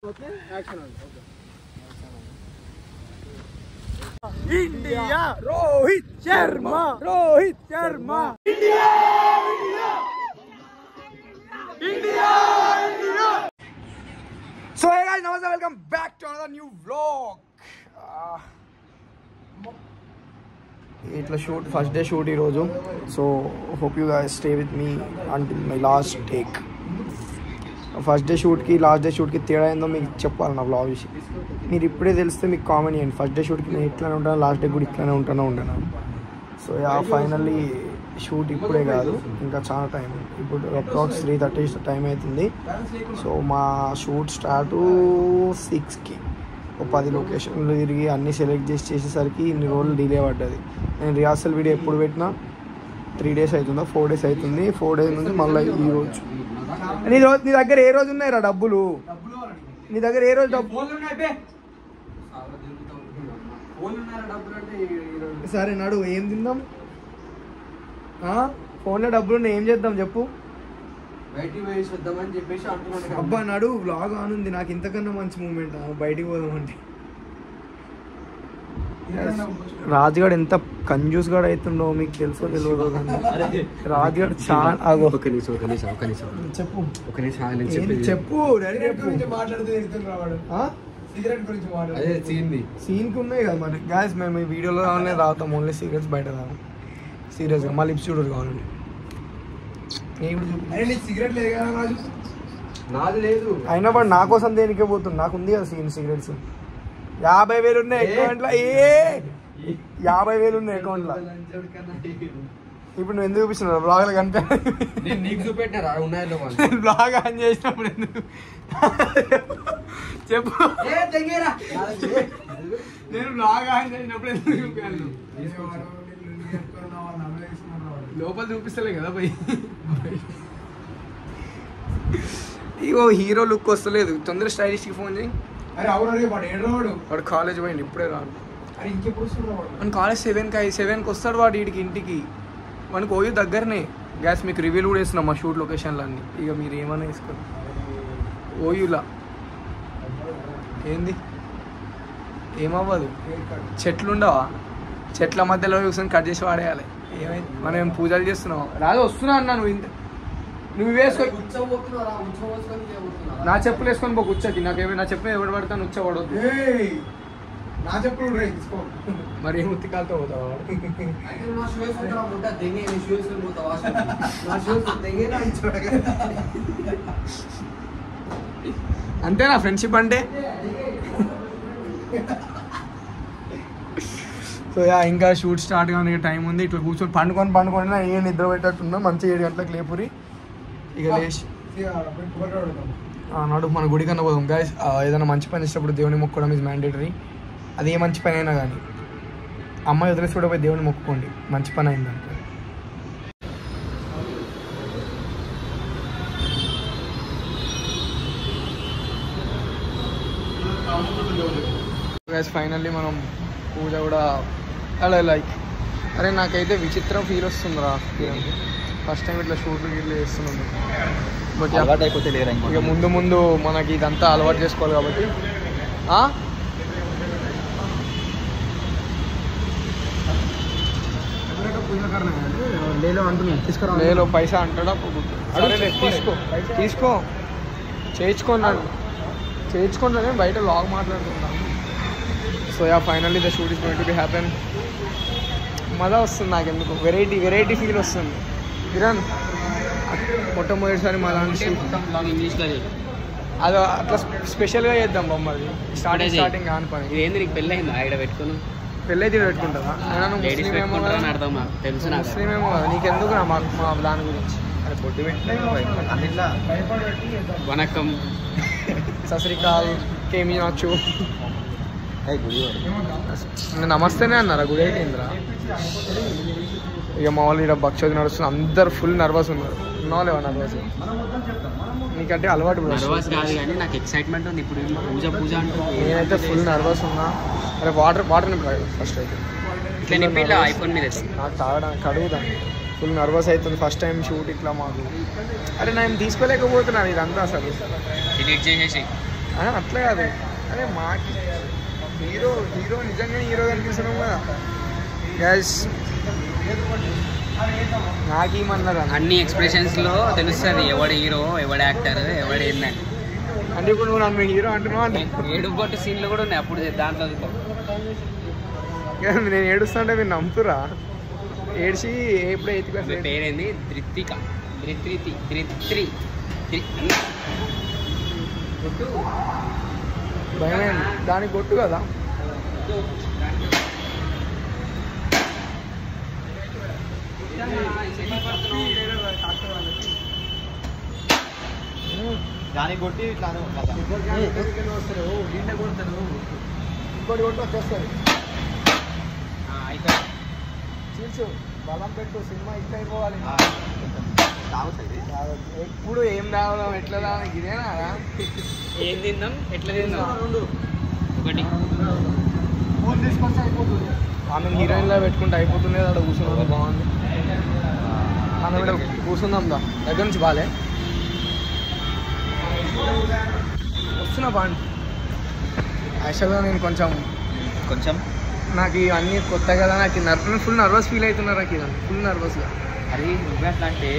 Okay action okay India Rohit Sharma Rohit Sharma India India India India so hey guys నమస్తే welcome back to another new vlog ఇట్లా shoot first day shoot ఈరోజు so hope you guys stay with me until my last take first day షూట్కి last day షూట్కి తేడా ఏందో మీకు చెప్పాలి నా వ్లాగ్ విషయం మీరు ఇప్పుడే తెలిస్తే మీకు కామెంట్ చేయండి ఫస్ట్ డే షూట్కి నేను ఇట్లానే ఉంటాను లాస్ట్ డే కూడా ఇట్లానే ఉంటాను సో ఫైనల్లీ షూట్ ఇప్పుడే కాదు ఇంకా చాలా టైం ఇప్పుడు అప్రాక్స్ 3:30 టైం అవుతుంది సో మా షూట్ స్టార్ట్ 6కి 10 లొకేషన్లు తిరిగి అన్నీ సెలెక్ట్ చేసేసరికి ఇన్ని రోజులు డిలే పడ్డది నేను రిహార్సల్ వీడియో ఎప్పుడు పెట్టినా 3 days అవుతుందా 4 days అవుతుంది 4 days నుంచి మళ్ళీ ఈరోజు నీ దగ్గర ఏ రోజు ఉన్నాయిరా డబ్బులు నీ దగ్గర ఏ రోజు డబ్బులు సరే నడు ఏం తిందాం ఫోన్లో డబ్బులు ఏం చేద్దాం చెప్పు అబ్బా నడు వ్లాగ్ ఆన్ ఉంది నాకు ఇంతకన్నా మంచి మూమెంట్ బయటికి పోదామంటే రాజుగాడు ఎంత కంజూస్ గాడు అవుతుండో మీకు తెలుసో తెలియదు రాజుగాడు చాలా చెప్పు సీన్ కి ఉన్నాయి కదా మరి గాయస్ మేము ఈ వీడియోలో కావాలనే తాగుతాం ఓన్లీ సిగరెట్స్ బయట తాగాం సీరియస్గా మా లిప్స్ చూడరు కావాలండి అయినా వాడు నా కోసం దేనికే పోతుంది నాకు ఉంది కదా సీన్ సిగరెట్స్ 50,000 ఉన్నాయి అకౌంట్లో 50,000 ఉన్నాయి అకౌంట్లో ఇప్పుడు నువ్వు ఎందుకు చూపిస్తున్నావు బ్లాగ్లో కనిపించా బ్లాగ్ ఆన్ చేసినప్పుడు ఎందుకు చెప్పు నేను బ్లాగ్ ఆన్ చేసినప్పుడు ఎందుకు చూపాను లోపల చూపిస్తలే కదా పోయి ఇగో హీరో లుక్ వస్తలేదు తొందర స్టైలిష్కి ఫోన్ చేయి వాడు కాలేజ్ పోయింది ఇప్పుడే రాడు మన కాలేజ్ 7కి వస్తాడు వాడు వీడికి ఇంటికి మనకు ఓయూ దగ్గరనే గ్యాస్ మీకు రివ్యూలు కూడా వేస్తున్నాం మా షూట్ లొకేషన్లు అన్నీ ఇక మీరు ఏమైనా వేసుకోండి ఓయూలా ఏంది ఏమవ్వదు చెట్లు ఉండవా చెట్ల మధ్యలో కూర్చొని కట్ చేసి వాడేయాలి ఏమైంది మనం ఏం పూజలు చేస్తున్నావు రాదు వస్తున్నా అన్నా నువ్వు వేసుకో నా చెప్పులు వేసుకొని పో ఉచ్చకి నా చెప్పు ఎవడు పడతాను ఉచ్చ పడవద్దు నా చెప్పులు మరి ఏం ఉత్తికాలతో పోతావా అంతేనా ఫ్రెండ్షిప్ అంటే సో ఇంకా షూట్ స్టార్ట్ కానీ టైం ఉంది ఇట్లా కూర్చొని పండుకొని ఏ నిద్ర పెట్టట్టున్నా మంచిగా 7 గంటలకు లేపురి ఇక లేచి నాడు మన గుడి కన్నా పోదాం గాయస్ ఏదైనా మంచి పని చేసేటప్పుడు దేవుని మొక్కడం ఈజ్ మ్యాండేటరీ అది ఏ మంచి పని అయినా కానీ అమ్మాయి వదిలేసి కూడా పోయి దేవుని మొక్కుకోండి మంచి పని అయిందంటే గాయస్ ఫైనల్లీ మనం పూజ కూడా అలా లైక్ అరే నాకైతే విచిత్రం ఫీల్ వస్తుందిరా ఫస్ట్ టైం ఇట్లా షూట్లు ఇట్లా చేస్తున్నాను బట్ అయిపోతే ఇక ముందు మనకి ఇదంతా అలవాటు చేసుకోవాలి కాబట్టి లేలో పైసా అంటాడా తీసుకో చేయించుకున్నాను బయట లాగ్ మాట్లాడుతున్నాను so finally the shoot is going to be happen మజా వస్తుంది నాకు ఎందుకు వెరైటీ ఫీల్ వస్తుంది కిరణ్ మొట్టమొదటిసారి మా లాంటి అది అట్లా స్పెషల్గా చేద్దాం బొమ్మది స్టార్టింగ్ కాని పని ఏంది నీకు పెళ్ళి అయిందా ఇక్కడ పెట్టుకుని పెళ్ళైతే పెట్టుకుంటావా ముస్లిం ఏమో కదా నీకెందుకు మా దాని గురించి వనకం సస్రికాల్ కేమీ నాచు నమస్తేనే అన్నారా గుడి అయితే ఇంద్రా ఇక మా వాళ్ళు ఇక్కడ భక్షోది నడుస్తుంది అందరు ఫుల్ నర్వస్ ఉన్నారు ఉన్నాలేవా నర్వస్ నీకంటే అలవాటు నాకు ఎక్సైట్మెంట్ ఉంది ఇప్పుడు పూజ అంటే నేనైతే ఫుల్ నర్వస్ ఉన్నా అరే వాటర్ నింపాడు ఫస్ట్ అయితే ఐఫోన్ మీద నాకు తాగడానికి కడుగుదాన్ని ఫుల్ నర్వస్ అవుతుంది ఫస్ట్ టైం షూట్ ఇట్లా మాకు అరే నేను తీసుకోలేకపోతున్నాను ఇదంతా అసలు డిలీట్ చేసేసి అట్లా కాదు, అదే మాకి హీరో నిజంగా హీరో కనిపిస్తున్నాం కదా గ్యాస్. నాకేమన్నారు అన్ని ఎక్స్ప్రెషన్స్లో తెలుస్తుంది ఎవడు హీరో ఎవడు యాక్టర్ ఎవడు ఏందని. అంటే ఇప్పుడు నువ్వు నన్ను హీరో అంటున్నావు అంటే ఏడుపట్టు సీన్లు కూడా ఉన్నాయి అప్పుడు దాంట్లో. నేను ఏడుస్తుంటే మీరు నమ్ముతురా? ఏడ్చి ఎప్పుడు 8th క్లాస్. పేరేంది? ధృత్రి భయం దానికి కొట్టు కదా. దానికి కొట్టి ఇట్లా ఇంకోటి కొట్టు వచ్చేస్తుంది. చీల్చు, బలం పెట్టు, సినిమా ఇట్ అయిపోవాలి. ఎప్పుడు ఏం తాగుదాం ఎట్లా తాగుదాం ఇదేనా? ఏం తిందాం ఎట్లా తిందాం ఒకటి ఫోన్ తీసుకొస్తే అయిపోతుంది. ఆమె హీరోయిన్లో పెట్టుకుంటే అయిపోతుంది. అక్కడ కూర్చున్నది బాగుంది. ఆమె కూడా కూర్చుందాం దా, దగ్గర నుంచి బాలే వస్తున్నా బాండి. యాక్చువల్గా నేను కొంచెం నాకు ఇవన్నీ కొత్త కదా, నాకు ఫుల్ నర్వస్ ఫీల్ అవుతున్నా. నాకు ఇదంతా ఫుల్ నర్వస్గా. అది నువ్వే ఎట్లా అంటే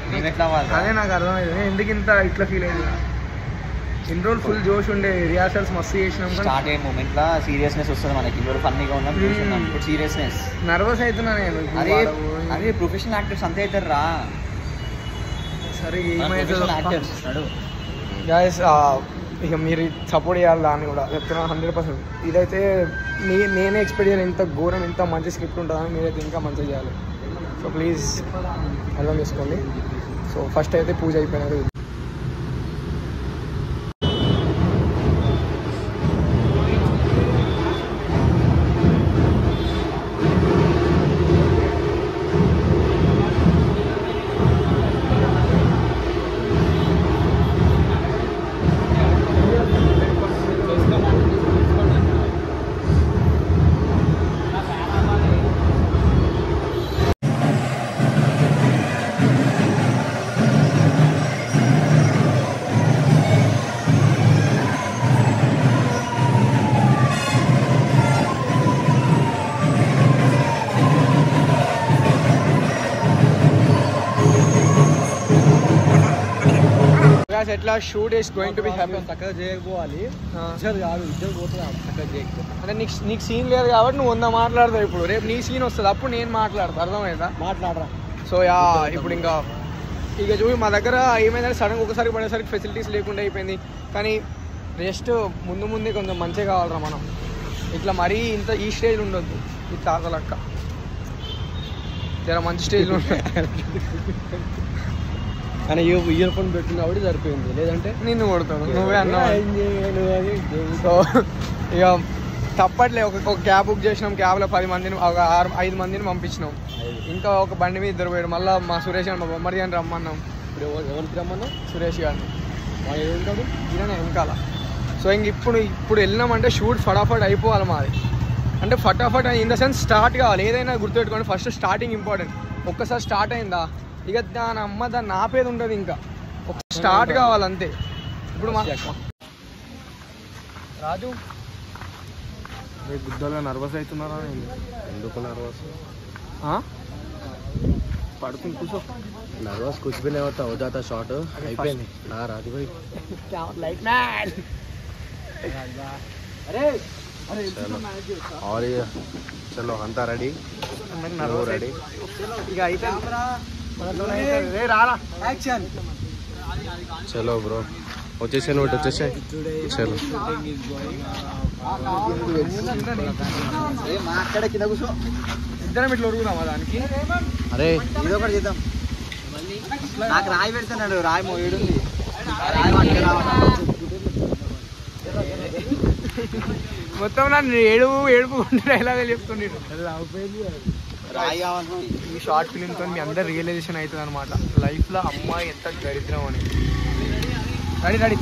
మేము ఎట్లా అదే నాకు అర్థమైంది ఎందుకు ఇంత ఇట్లా ఫీల్ అయింది. ఇన్ని రోజులు ఫుల్ జోష్ ఉండే, రిహార్సల్స్ మస్తు చేసినాం. స్టార్ట్ అయ్యే మూమెంట్లో సీరియస్నెస్ వస్తుంది మనకి. ఇప్పుడు ఫన్నీగా ఉన్నాం, ఇప్పుడు సీరియస్నెస్. నర్వస్ అవుతున్నా నేను. అదే ప్రొఫెషనల్ యాక్టర్స్ అంతే అవుతారు రా. సరే యాక్టర్స్ గైస్, ఇక మీరు సపోర్ట్ చేయాలి దాన్ని కూడా చెప్తున్నా 100%. ఇదైతే నేనే ఎక్స్పెక్ట్ చేయాలి ఇంత ఘోరం, ఇంత మంచి స్క్రిప్ట్ ఉంటుందని. మీరైతే ఇంకా మంచిగా చేయాలి. సో ప్లీజ్ అర్థం చేసుకోండి. సో ఫస్ట్ అయితే పూజ అయిపోయినారు. ఎట్లా shoot is going to be happy. చక్కగా చేయకపోవాలి, ఇద్దరు పోతుంది చక్కగా చేయకపోతే. అంటే నీకు సీన్ లేదు కాబట్టి నువ్వు 100 మాట్లాడతావు. ఇప్పుడు రేపు నీ సీన్ వస్తుంది, అప్పుడు నేను మాట్లాడతా. అర్థమైందా? మాట్లాడరా. సో ఇప్పుడు ఇంకా ఇక చూసి మా దగ్గర ఏమైందంటే సడన్గా ఒకసారి పడేసరికి ఫెసిలిటీస్ లేకుండా అయిపోయింది. కానీ జస్ట్ ముందే కొంచెం మంచిగా కావాలరా మనం. ఇట్లా మరీ ఇంత ఈ స్టేజ్లో ఉండొద్దు. ఇది తాతలక్క జర మంచి స్టేజ్లో ఉంటాయి. కానీ ఇయర్ ఫోన్ పెట్టిన కాబట్టి సరిపోయింది, లేదంటే నిన్ను కొడతాను. నువ్వే అన్నావు. సో ఇక తప్పట్లే. ఒక క్యాబ్ బుక్ చేసినాం. క్యాబ్లో 10 మందిని, ఒక 5 మందిని పంపించినాం. ఇంకా ఒక బండి మీద 2 పోయాడు. మళ్ళీ మా సురేష్ గారిని, మా బొమ్మడి గారిని రమ్మన్నాం. ఇప్పుడు ఎవరికి రమ్మన్నాం? సురేష్ గారిని. ఉంటాడు ఈయన వెనకాల. సో ఇంక ఇప్పుడు వెళ్ళినామంటే షూట్ ఫటాఫట్ అయిపోవాలి మాది. అంటే ఫటాఫట్ ఇన్ ద సెన్స్ స్టార్ట్ కావాలి. ఏదైనా గుర్తుపెట్టుకోండి, ఫస్ట్ స్టార్టింగ్ ఇంపార్టెంట్. ఒక్కసారి స్టార్ట్ అయిందా ఇక దాన్ని ఆపేది ఉంటుంది. ఇంకా ఒక స్టార్ట్ కావాలి అంతే. ఇప్పుడు రాజు గుద్దలుగా నర్వస్ అవుతున్నారా? ఎందుకు నర్వస్? పడుకుని కూర్చో. నర్వస్ कुछ भी नहीं होता, हो जाता शॉट. అయిపోయింది. రాజు భాయ్ లైట్ మ్యాన్. అరే और चलो अंता रेडी रेडी ఇక అయితే రారా యాక్షన్. చలో బ్రో వచ్చేసాను, ఒకటి వచ్చేసాయి. చలో ఇద్దరం ఇట్లా ఉరుగుదామా దానికి? అరే ఇది ఒకటి చేద్దాం. నాకు రాయి పెడుతున్నాడు, రాయి మోయుడుంది. మొత్తం నన్ను ఏడుపుకుంటే ఎలాగో చెప్తున్నాడు. ఈ షార్ట్ ఫిలింతో మీ అందరు రియలైజేషన్ అవుతుంది అనమాట. లైఫ్లో అమ్మాయి ఎంత దరిద్రం అని. రెడీ కళ్యాణ్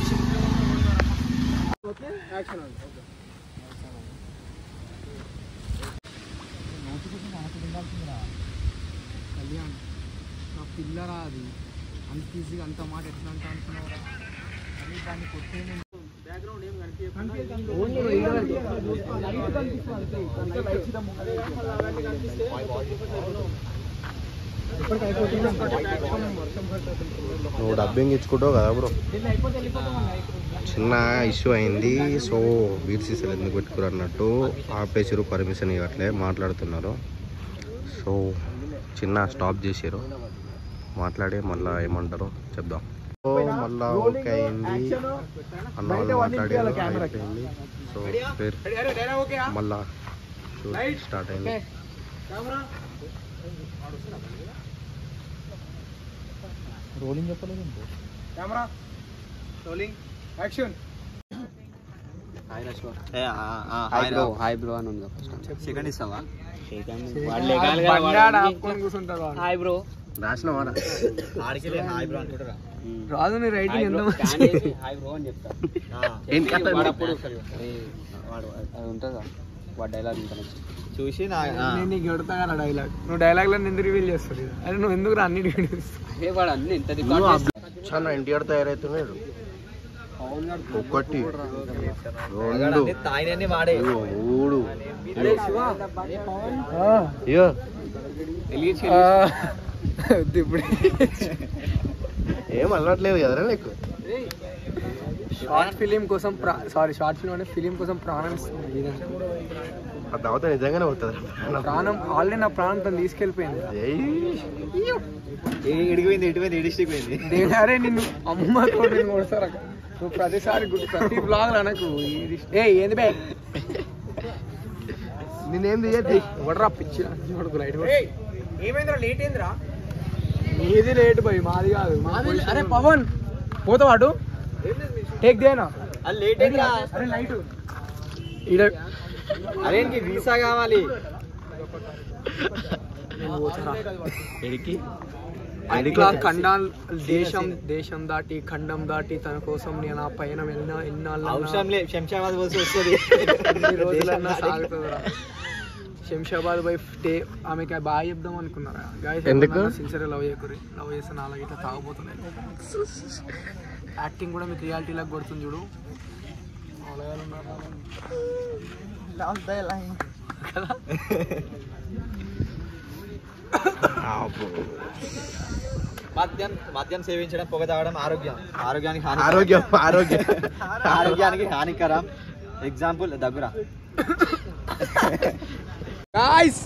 నా పిల్లరా అది అంత ఈజీగా అంత మాట ఎట్లా అంటా అనుకున్నావురా? కానీ దాన్ని కొట్టే నువ్వు డబ్బింగ్ ఇచ్చుకుంటావు కదా బ్రో. చిన్న ఇష్యూ అయింది. సో బీర్ సీసాలు ఎందుకు పెట్టుకురు అన్నట్టు ఆపేసారు, పర్మిషన్ ఇవ్వట్లే మాట్లాడుతున్నారు. సో చిన్న స్టాప్ చేసారు, మాట్లాడి మళ్ళీ ఏమంటారో చెప్దాం. సో మళ్ళీ ఓకే అయింది, అన్న వాళ్ళు మాట్లాడారు, అయిపోయింది. సో మళ్ళా స్టార్ట్ అయింది. రోలింగ్ చెప్పలేదు camera rolling action. Hi bro అని ఉంది. సెకండ్ ఇస్తావా? హాయ్ బ్రో రాసిన వాడ హాయ్ బ్రో అనుకుంటారా? రాదు నీ రైటింగ్ ఎంత హాయ్ బ్రో అని చెప్తా. అది ఉంటుందా వాడు డైలాగ్ ఇంకా చూసి నేను నీకు కొడతా కదా డైలాగ్. నువ్వు డైలాగ్లో ఎందుకు రివీల్ చేస్తావు? అరే నువ్వు ఎందుకు అన్ని వాడు అన్ని ఎంత చాలా ఎన్టీఆర్ తయారవుతున్నాడు. ఒకటి రెండు తాయినన్ని వాడే మూడు ఇప్పుడు ఏం అలవాట్లేదు కదరా నీకు. షార్ట్ ఫిలిం కోసం షార్ట్ ఫిలిం అంటే ఫిలిం కోసం ప్రాణం ఇస్తుంది. ఆ దావత నిజంగానే అవుతుంది. ప్రాణం ఆల్రెడీ నా ప్రాణంతో తీసుకెళ్ళిపోయింది. ఇడిగిపోయింది, ఎటుపోయింది, ఇడిస్టిక్ పోయింది. అరే నిన్ను అమ్మతో నేను కొడతారా నువ్వు ప్రతిసారి ప్రతి బ్లాగ్ అనకు. ఏంది బే నేనేం తీయద్దు. ఎవడరా పిచ్చి లైట్ ఏమైందిరా? లేట్ ఏందిరా? నీది లేట్ పోయి మాది కాదు. అరే పవన్ పోతావాడు టేక్ దేనా? లేట్ అరే లైట్ అరే వీసా కావాలి. ఖండాలు దేశం దాటి ఖండం దాటి తన కోసం నేను ఆ పైన ఎన్నాళ్ళు శంషాబాద్ వస్తుంది. సాగుతుందిరా. శంషాబాద్ బై డే ఆమెకి బాగా చెప్దాం అనుకున్నారా? Sincere love చేయకూరి. లవ్ చేస్తే నాలుగు ఇట్లా తాగబోతున్నాయి. యాక్టింగ్ కూడా మీకు రియాలిటీలాగా కొడుతుంది చూడు. మద్యం సేవించడం, పొగ తాగడం ఆరోగ్యానికి హానికరం. ఎగ్జాంపుల్ దగ్గర గాయ్స్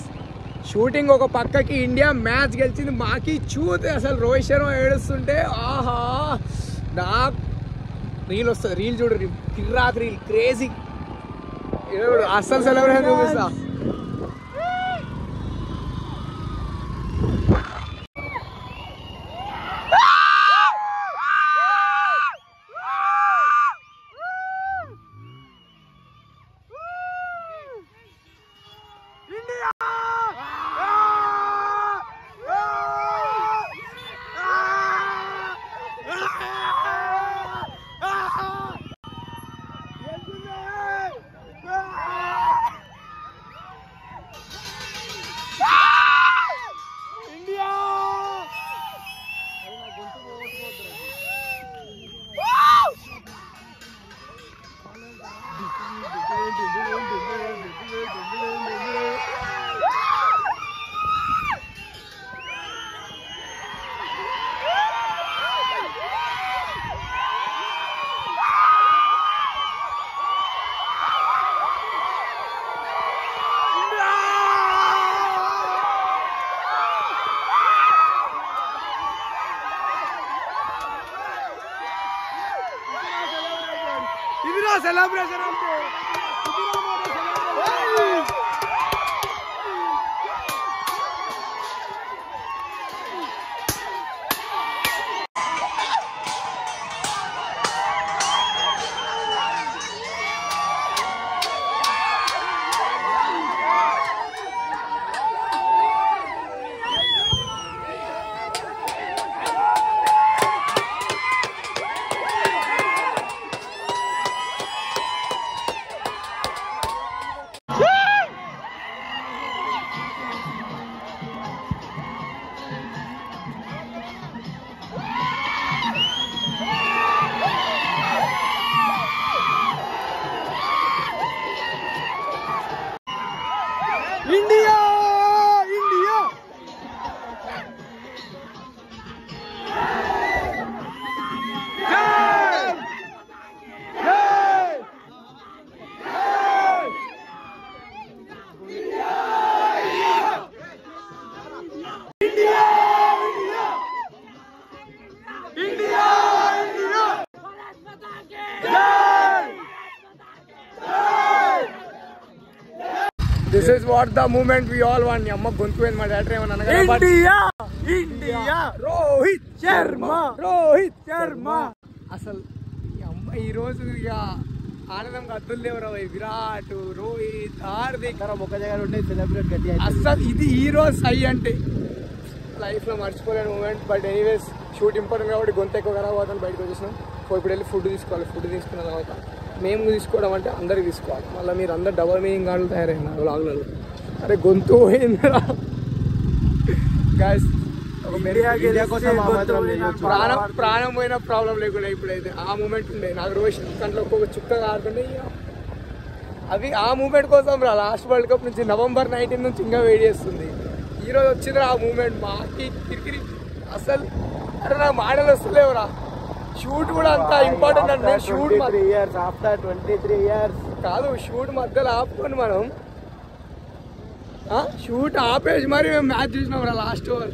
షూటింగ్ ఒక పక్కకి ఇండియా మ్యాచ్ గెలిచింది. మాకి చూతే అసలు రోహిత్ శర్మ ఏడుస్తుంటే ఆహా నాకు రీల్ వస్తుంది. రీల్ చూడు, కిర్రాక్ రీల్, క్రేజీ. అస్సలు సెలబ్రేషన్ చూపిస్తా. సెలబ్రేషన్ అంటే what the moment we all want. అమ్మ గొంతు పోయింది మా డాక్టర్ ఏమన్నా ఇండియా రోహిత్ శర్మ. అసలు ఈ అమ్మ ఈ రోజు ఇక ఆనందం కత్తులు లేవురా. విరాట్, రోహిత్, హార్దిక్ ఒక దగ్గర ఉంటే సెలబ్రేట్ గట్టి. అసలు ఇది ఈ రోజు సై అంటే లైఫ్ లో మర్చిపోలేని moment. But anyways shoot important కాబట్టి గొంతు ఎక్కువ ఖరాబ్ అవుతాను బయటకు వచ్చేసినాం. ఇప్పుడు వెళ్ళి ఫుడ్ తీసుకోవాలి. ఫుడ్ తీసుకున్న తర్వాత మేము తీసుకోవడం అంటే అందరికి తీసుకోవాలి. మళ్ళీ మీరు అందరు డబల్ మీనింగ్ గాళ్ళు తయారైన లాగ్లలో. అరే గొంతు పోయిందిరా గాయ్స్. ప్రాణం పోయిన ప్రాబ్లం లేకుండా ఇప్పుడైతే ఆ మూమెంట్ ఉండే. నాకు రోజు కంట్లో ఒక్కొక్క చుక్కగా ఆడుతుండే. అవి ఆ మూమెంట్ కోసం రా. లాస్ట్ వరల్డ్ కప్ నుంచి November 19 నుంచి ఇంకా వెయిట్ చేస్తుంది. ఈరోజు వచ్చింది ఆ మూమెంట్. మాకి కిరికిరి అసలు. అరే నాకు మాటలు వస్తలేవురా. షూట్ కూడా అంత ఇంపార్టెంట్ అంటే షూట్ 23 years ఆఫ్టర్ 23 years కాదు. షూట్ మధ్యలో ఆపుకొని మనం షూట్ ఆపేసి మరి మేము మ్యాచ్ చూసినాం రా లాస్ట్ ఓవర్.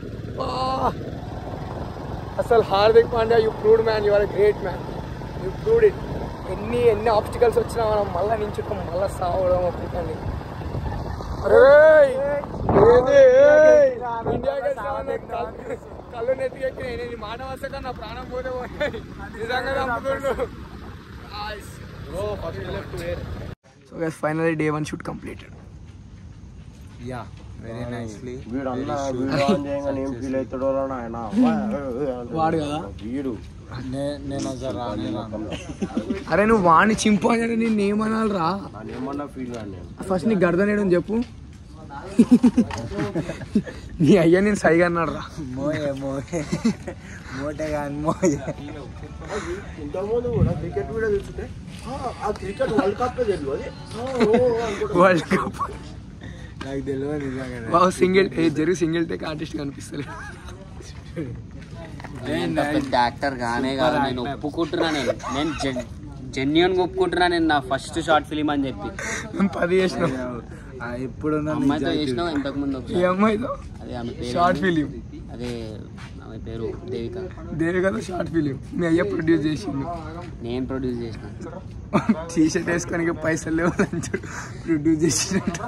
అసలు Hardik Pandya you proved man. You are a great man. You proved it. ఎన్ని ఆబ్స్టికల్స్ వచ్చినా మనం మళ్ళీ నించుతాం, మళ్ళీ సావడం అప్పటికని. కళ్ళు నెత్తికెక్కి నేను మాట వస్తాక నా ప్రాణం పోతే పోతాయి. నిజంగా చంపుతుండు. So guys finally day 1 shoot completed. Yeah very nicely. వాడు కదా వీడు. నేను అరే నువ్వు వాడిని చింపు అని నేను ఏమనాలి రా. ఏమన్నా ఫీల్ ఫస్ట్ నీకు గర్దనేయడం చెప్పు. నీ అయ్యా నేను సైగా అన్నాడు రా. మోటే కానీ మోయే. ఇంతకుముందు కూడా క్రికెట్ వీడియో చూస్తుంటే ఆ cricket world cup world cup నాకు తెలియదు నిజంగా. సింగిల్ సింగిల్ టేక్ ఆర్టిస్ట్ కనిపిస్తలేదు. పెద్ద యాక్టర్ గానే కాదు. నేను ఒప్పుకుంటున్నా. నేను జెన్యున్ గా ఒప్పుకుంటున్నా. నేను నా ఫస్ట్ షార్ట్ ఫిలిం అని చెప్పి 10 చేసినాం. ఇప్పుడు అమ్మాయితో చేసినావు ఇంతకు ముందు. ఏ అమ్మాయితో? అదే ఆమె పేరు షార్ట్ ఫిలిం. అదే ఆమె పేరు దేవికతో షార్ట్ ఫిలిం మీ అయ్య ప్రొడ్యూస్ చేసిండు. నేను ప్రొడ్యూస్ చేసిన. టీషర్ట్ వేసుకొని పైసలు లేవు ప్రొడ్యూస్ చేసినట్టు.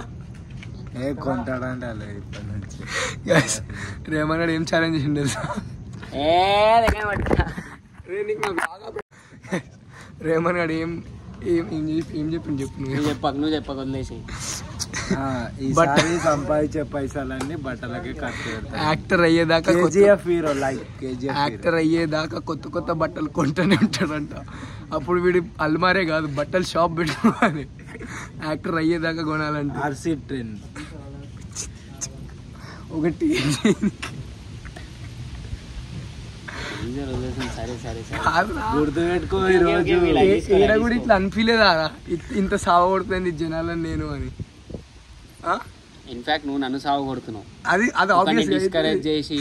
కొంటాడంటే అలా ఇప్పటి నుంచి. రేమన్ గారు ఏం ఛాలెంజ్ చేసిండు తెలుసా? రేమన్ గారు ఏం చెప్పింది చెప్పు. నువ్వు చెప్పక వదిలేసి. ఈసారి సంపాదించే పైసలన్నీ బట్టలకే ఖర్చు పెడతారు. యాక్టర్ అయ్యేదాకా యాక్టర్ అయ్యేదాకా కొత్త బట్టలు కొంటూనే ఉంటాడంట. అప్పుడు వీడి అల్మారే కాదు బట్టలు షాప్ పెట్టుకోవాలి. యాక్టర్ అయ్యేదాకా కొనాలంట. ఆర్సీ ట్రెండ్ ఒకటి. గుర్తుపెట్టుకో. ఈడ కూడా ఇట్లా అనిపించలేదా ఇంత సావ కొడుతుంది జనాలని నేను అని? ఇన్ఫాక్ట్ నువ్వు నన్ను సాగు కొడుతున్నావు. అది డిస్కరేజ్ చేసి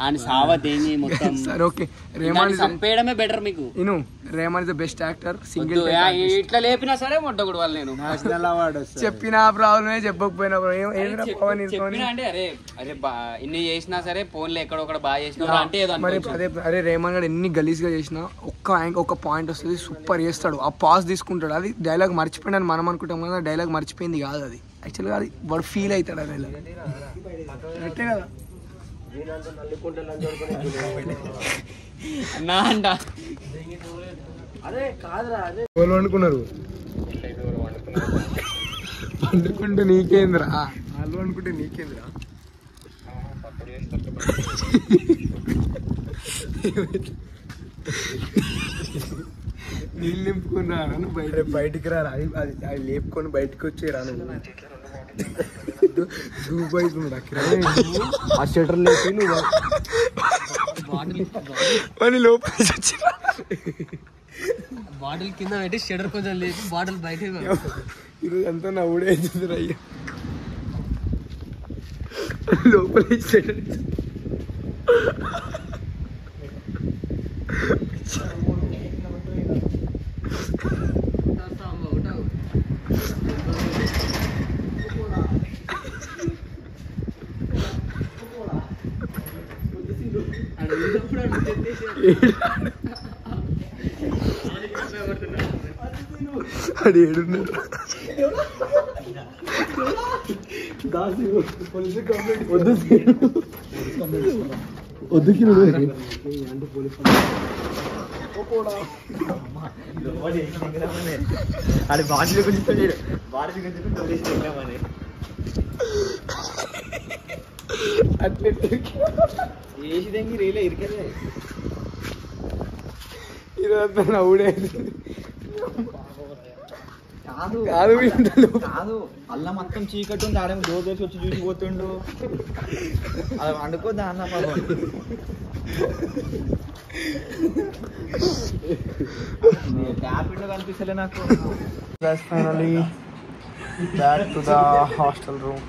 ఆయన సావదేని మొత్తం. సరే ఓకే. రేమాన్ చంపేయడమే బెటర్ మీకు. రేమాన్ is the best actor. Single ఇట్లా లేపినా సరే మొట్టగుడు వాళ్ళు. నేను నేషనల్ అవార్డు చెప్పిన ప్రాబ్లమే చెప్పకపోయినా అంటే అరే ఇన్ని చేసినా సరే ఫోన్లో ఎక్కడొక్కడ బాగా చేసినా అంటే ఏదో మరి అరే రేమాన్ గారు ఎన్ని గలీజ్ గా చేసినా ఒక్క పాయింట్ వస్తుంది సూపర్ చేస్తాడు. ఆ పాజ్ తీసుకుంటాడు. అది డైలాగ్ మర్చిపోయినా మనం అనుకుంటాం కదా. డైలాగ్ మర్చిపోయింది కాదు అది. యాక్చువల్గా అది వాడు ఫీల్ అవుతాడు. ఆ డైలాగ్ కరెక్టే కదా. వాళ్ళు వండుకున్నారు. వండుకుంటే నీకేంద్రా? వాళ్ళు వండుకుంటే నీకేంద్రా? నీళ్ళు నింపుకొని రాను బయటికి రారా. అది లేపుకొని బయటకు వచ్చే రాను. ఆ షటర్ లేపి నువ్వు లోపల బాటిల్ కింద పెట్టి షటర్ కొంచెం లేపి బాటిల్ బయట. ఈరోజు అంతా నా ఊడేస్తుంది అయ్యా. లోపల షటర్ అది ఏడున్నాడు. అది బాటిల్ గురించి బాటిల్ గురించి అట్లే ఏసిదంగి రీలే ఇరికేదే ఇదంతా నవ్వుడే కాదు కాదు వీళ్ళు. కాదు అల్లం మొత్తం చీకట్టు ఉంది ఆడేమో డోర్ తెరిచి వచ్చి చూసిపోతుండు అది వండుకోద్దా అన్న పాపం ట్యాప్ ఇండో కనిపిస్తలే నాకు finally back to the hostel room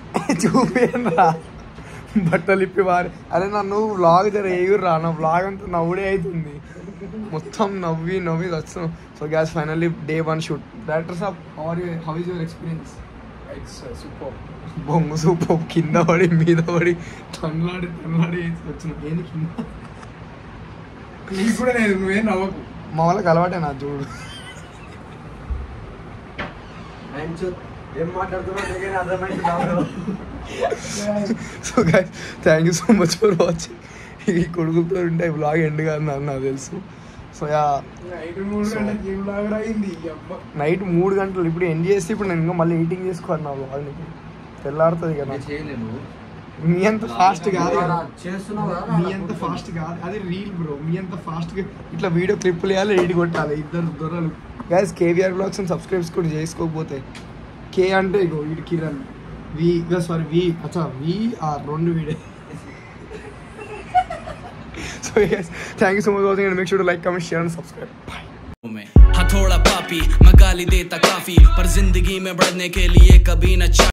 చూపిరా బట్టలు ఇప్పి వారి అరే నన్ను వ్లాగ్ జర ఎగురురా నా వ్లాగ్ అంతా నవ్వుడే అవుతుంది మొత్తం నవ్వి నవ్వి వచ్చాం so gas finally day 1 shoot director Saab how is your experience super బొంగు సూపర్ కింద పడి మీద పడి తన్లాడి వచ్చిన ఏంది కింద నీకు కూడా నేను నువ్వేం నవ్వకు మా వాళ్ళకి అలవాటే నా చూడు ఏం మాట్లాడుతున్నా అర్థమైంది so guys thank you so much for watching ఈ కొడుకుతో ఉంటే బ్లాగ్ ఎండ్ కాదు నాకు తెలుసు సో యా నైట్ 3 గంటలు ఇప్పుడు ఎండ్ చేసి ఇప్పుడు నేను ఇంకా మళ్ళీ ఎడిటింగ్ చేసుకోవాలి నా బ్లాగ్ నీకు తెల్లాడుతుంది కదా మీ అంత ఫాస్ట్ కాదు మీ అంత ఫాస్ట్ కాదు అది రీల్ బ్రో మీ అంత ఫాస్ట్గా ఇట్లా వీడియో క్లిప్పులు వేయాలి ఎడిట్ కొట్టాలి ఇద్దరు దొరలు గైస్ కేవీఆర్ బ్లాగ్స్ అని సబ్స్క్రైబ్స్ కూడా చేసుకోకపోతే కే అంటే ఇగో వీడి Kiran sorry VR 2 video so yes thank you so much for watching and make sure to like comment share and subscribe bye हाँ थोड़ा पापी मैं गाली देता काफी पर जिंदगी में बढ़ने के लिए कभी न